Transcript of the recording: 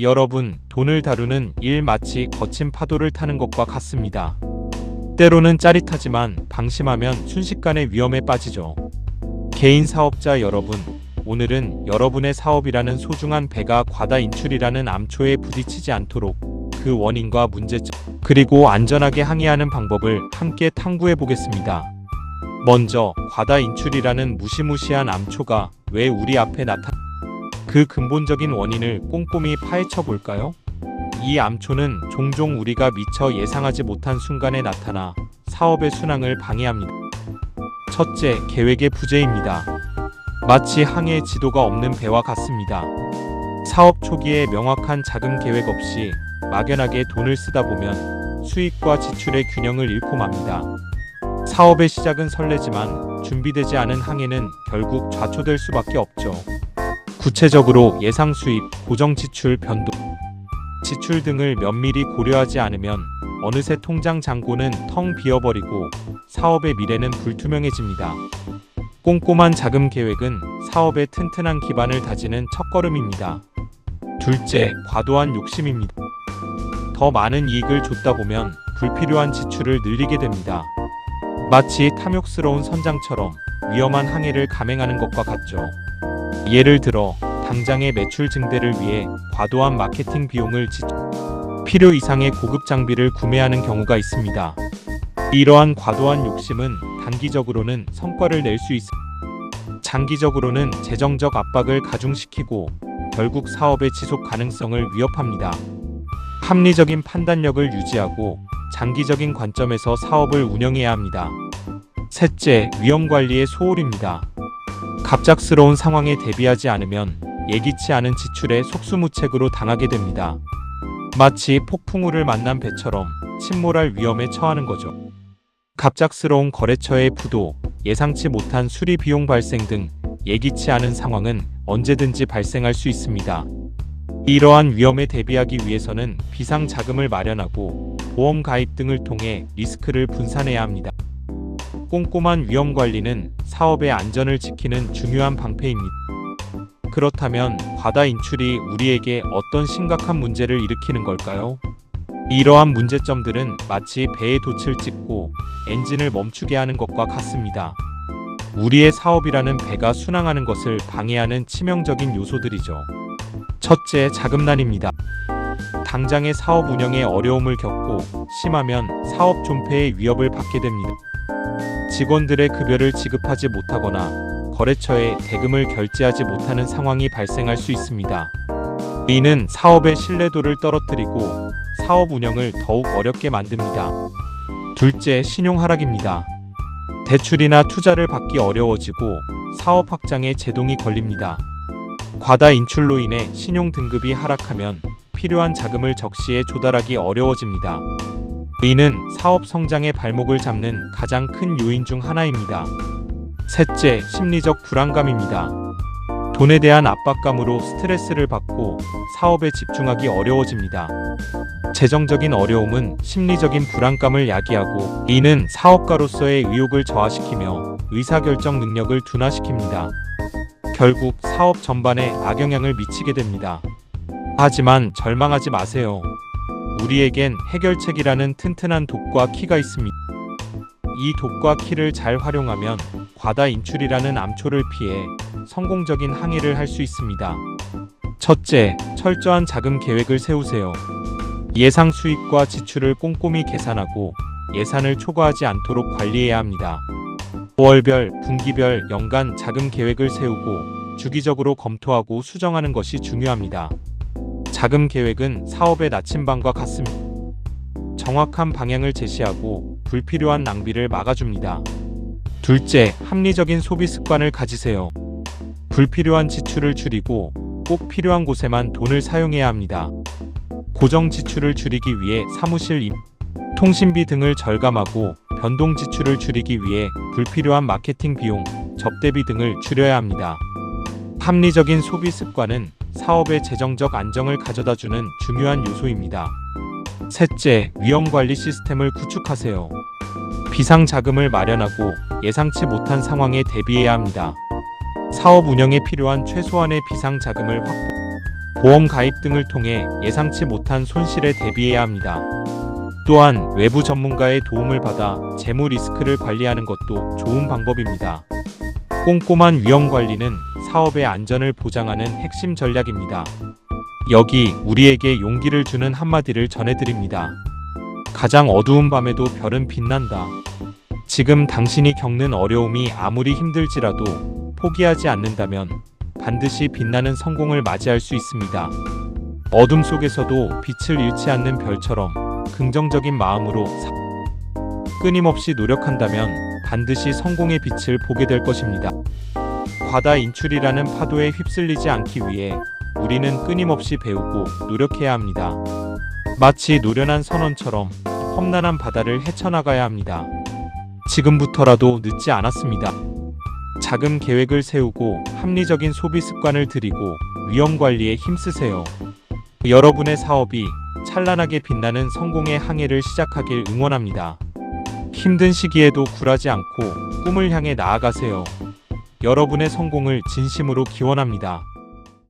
여러분, 돈을 다루는 일 마치 거친 파도를 타는 것과 같습니다. 때로는 짜릿하지만 방심하면 순식간에 위험에 빠지죠. 개인 사업자 여러분, 오늘은 여러분의 사업이라는 소중한 배가 과다 인출이라는 암초에 부딪히지 않도록 그 원인과 문제점, 그리고 안전하게 항해하는 방법을 함께 탐구해 보겠습니다. 먼저 과다 인출이라는 무시무시한 암초가 왜 우리 앞에 그 근본적인 원인을 꼼꼼히 파헤쳐 볼까요? 이 암초는 종종 우리가 미처 예상하지 못한 순간에 나타나 사업의 순항을 방해합니다. 첫째, 계획의 부재입니다. 마치 항해 지도가 없는 배와 같습니다. 사업 초기에 명확한 자금 계획 없이 막연하게 돈을 쓰다 보면 수익과 지출의 균형을 잃고 맙니다. 사업의 시작은 설레지만 준비되지 않은 항해는 결국 좌초될 수밖에 없죠. 구체적으로 예상 수입, 고정 지출, 변동, 지출 등을 면밀히 고려하지 않으면 어느새 통장 잔고는 텅 비어버리고 사업의 미래는 불투명해집니다. 꼼꼼한 자금 계획은 사업의 튼튼한 기반을 다지는 첫걸음입니다. 둘째, 과도한 욕심입니다. 더 많은 이익을 줬다 보면 불필요한 지출을 늘리게 됩니다. 마치 탐욕스러운 선장처럼 위험한 항해를 감행하는 것과 같죠. 예를 들어 당장의 매출 증대를 위해 과도한 마케팅 비용을 필요 이상의 고급 장비를 구매하는 경우가 있습니다. 이러한 과도한 욕심은 단기적으로는 성과를 낼 수 장기적으로는 재정적 압박을 가중시키고 결국 사업의 지속 가능성을 위협합니다. 합리적인 판단력을 유지하고 장기적인 관점에서 사업을 운영해야 합니다. 셋째, 위험관리의 소홀입니다. 갑작스러운 상황에 대비하지 않으면 예기치 않은 지출에 속수무책으로 당하게 됩니다. 마치 폭풍우를 만난 배처럼 침몰할 위험에 처하는 거죠. 갑작스러운 거래처의 부도, 예상치 못한 수리 비용 발생 등 예기치 않은 상황은 언제든지 발생할 수 있습니다. 이러한 위험에 대비하기 위해서는 비상 자금을 마련하고 보험 가입 등을 통해 리스크를 분산해야 합니다. 꼼꼼한 위험 관리는 사업의 안전을 지키는 중요한 방패입니다. 그렇다면 과다 인출이 우리에게 어떤 심각한 문제를 일으키는 걸까요? 이러한 문제점들은 마치 배에 돛을 찝고 엔진을 멈추게 하는 것과 같습니다. 우리의 사업이라는 배가 순항하는 것을 방해하는 치명적인 요소들이죠. 첫째, 자금난입니다. 당장의 사업 운영에 어려움을 겪고 심하면 사업 존폐의 위협을 받게 됩니다. 직원들의 급여를 지급하지 못하거나 거래처에 대금을 결제하지 못하는 상황이 발생할 수 있습니다. 이는 사업의 신뢰도를 떨어뜨리고 사업 운영을 더욱 어렵게 만듭니다. 둘째, 신용 하락입니다. 대출이나 투자를 받기 어려워지고 사업 확장에 제동이 걸립니다. 과다 인출로 인해 신용 등급이 하락하면 필요한 자금을 적시에 조달하기 어려워집니다. 이는 사업 성장의 발목을 잡는 가장 큰 요인 중 하나입니다. 셋째, 심리적 불안감입니다. 돈에 대한 압박감으로 스트레스를 받고 사업에 집중하기 어려워집니다. 재정적인 어려움은 심리적인 불안감을 야기하고 이는 사업가로서의 의욕을 저하시키며 의사결정 능력을 둔화시킵니다. 결국 사업 전반에 악영향을 미치게 됩니다. 하지만 절망하지 마세요. 우리에겐 해결책이라는 튼튼한 독과 키가 있습니다. 이 독과 키를 잘 활용하면 과다 인출이라는 암초를 피해 성공적인 항해를 할 수 있습니다. 첫째, 철저한 자금 계획을 세우세요. 예상 수익과 지출을 꼼꼼히 계산하고 예산을 초과하지 않도록 관리해야 합니다. 월별, 분기별, 연간 자금 계획을 세우고 주기적으로 검토하고 수정하는 것이 중요합니다. 자금 계획은 사업의 나침반과 같습니다. 정확한 방향을 제시하고 불필요한 낭비를 막아줍니다. 둘째, 합리적인 소비 습관을 가지세요. 불필요한 지출을 줄이고 꼭 필요한 곳에만 돈을 사용해야 합니다. 고정 지출을 줄이기 위해 사무실, 통신비 등을 절감하고 변동 지출을 줄이기 위해 불필요한 마케팅 비용, 접대비 등을 줄여야 합니다. 합리적인 소비 습관은 사업의 재정적 안정을 가져다주는 중요한 요소입니다. 셋째, 위험관리 시스템을 구축하세요. 비상 자금을 마련하고 예상치 못한 상황에 대비해야 합니다. 사업 운영에 필요한 최소한의 비상 자금을 확보, 보험 가입 등을 통해 예상치 못한 손실에 대비해야 합니다. 또한 외부 전문가의 도움을 받아 재무 리스크를 관리하는 것도 좋은 방법입니다. 꼼꼼한 위험 관리는 사업의 안전을 보장하는 핵심 전략입니다. 여기 우리에게 용기를 주는 한마디를 전해드립니다. 가장 어두운 밤에도 별은 빛난다. 지금 당신이 겪는 어려움이 아무리 힘들지라도 포기하지 않는다면 반드시 빛나는 성공을 맞이할 수 있습니다. 어둠 속에서도 빛을 잃지 않는 별처럼 긍정적인 마음으로 끊임없이 노력한다면 반드시 성공의 빛을 보게 될 것입니다. 과다 인출이라는 파도에 휩쓸리지 않기 위해 우리는 끊임없이 배우고 노력해야 합니다. 마치 노련한 선원처럼 험난한 바다를 헤쳐나가야 합니다. 지금부터라도 늦지 않았습니다. 작은 계획을 세우고 합리적인 소비 습관을 들이고 위험 관리에 힘쓰세요. 여러분의 사업이 찬란하게 빛나는 성공의 항해를 시작하길 응원합니다. 힘든 시기에도 굴하지 않고 꿈을 향해 나아가세요. 여러분의 성공을 진심으로 기원합니다.